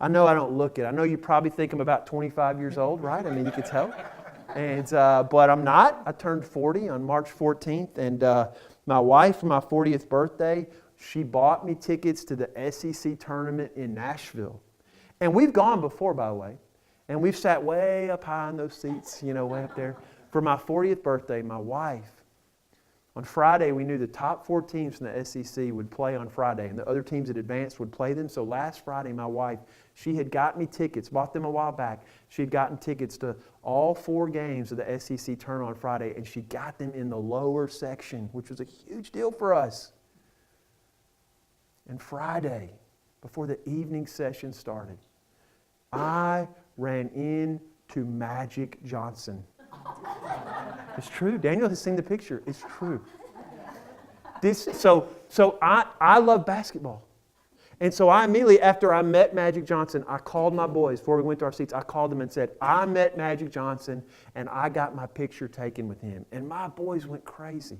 I know I don't look it. I know you probably think I'm about 25 years old, right? I mean, you can tell. But I'm not. I turned 40 on March 14th, and my wife, for my 40th birthday, she bought me tickets to the SEC tournament in Nashville. And we've gone before, by the way. And we've sat way up high in those seats, way up there. For my 40th birthday, my wife, on Friday, we knew the top 4 teams from the SEC would play on Friday, and the other teams that advanced would play them. So last Friday, my wife, she had got me tickets, bought them a while back. She had gotten tickets to all 4 games of the SEC tournament on Friday, and she got them in the lower section, which was a huge deal for us. And Friday, before the evening session started, I ran into Magic Johnson. It's true. Daniel has seen the picture. It's true. So I love basketball. And so I immediately, after I met Magic Johnson, I called my boys before we went to our seats. I called them and said, I met Magic Johnson and I got my picture taken with him. And my boys went crazy.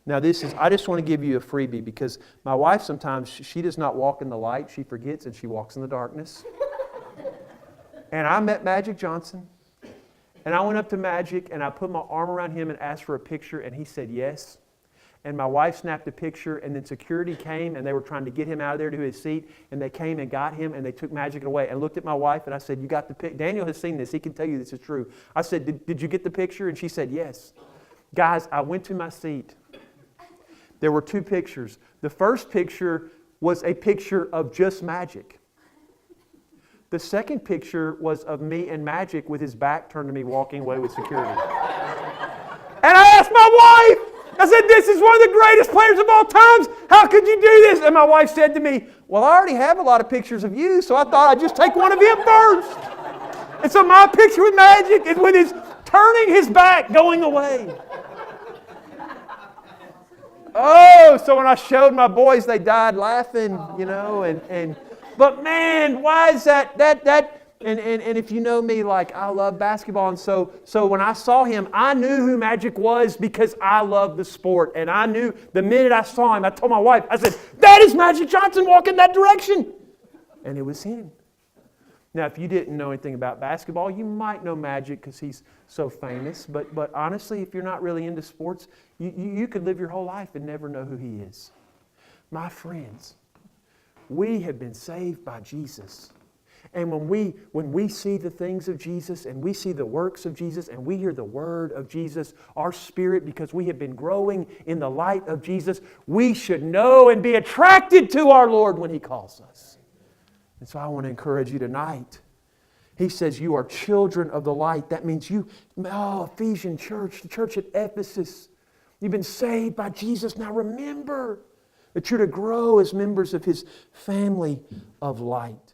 Now I just want to give you a freebie because my wife sometimes, she does not walk in the light. She forgets and she walks in the darkness. And I met Magic Johnson. And I went up to Magic and I put my arm around him and asked for a picture and he said yes. And my wife snapped a picture and then security came and they were trying to get him out of there to his seat and they came and got him and they took Magic away. And looked at my wife and I said, you got the picture? Daniel has seen this. He can tell you this is true. I said, did you get the picture? And she said, yes. Guys, I went to my seat. There were 2 pictures. The first picture was a picture of just Magic. The second picture was of me and Magic with his back turned to me walking away with security. And I asked my wife, I said, this is one of the greatest players of all times. How could you do this? And my wife said to me, well, I already have a lot of pictures of you, so I thought I'd just take one of him first. And so my picture with Magic is with his turning his back, going away. Oh, so when I showed my boys, they died laughing, But man, why is that? And if you know me, like I love basketball, and so when I saw him, I knew who Magic was because I love the sport, and I knew the minute I saw him, I told my wife, I said, "That is Magic Johnson walking that direction," and it was him. Now, if you didn't know anything about basketball, you might know Magic because he's so famous. But honestly, if you're not really into sports, you could live your whole life and never know who he is. My friends, we have been saved by Jesus. And when we see the things of Jesus and we see the works of Jesus and we hear the word of Jesus, our spirit, because we have been growing in the light of Jesus, we should know and be attracted to our Lord when He calls us. And so I want to encourage you tonight. He says you are children of the light. That means Ephesian church, the church at Ephesus, you've been saved by Jesus. Now remember that you're to grow as members of His family of light.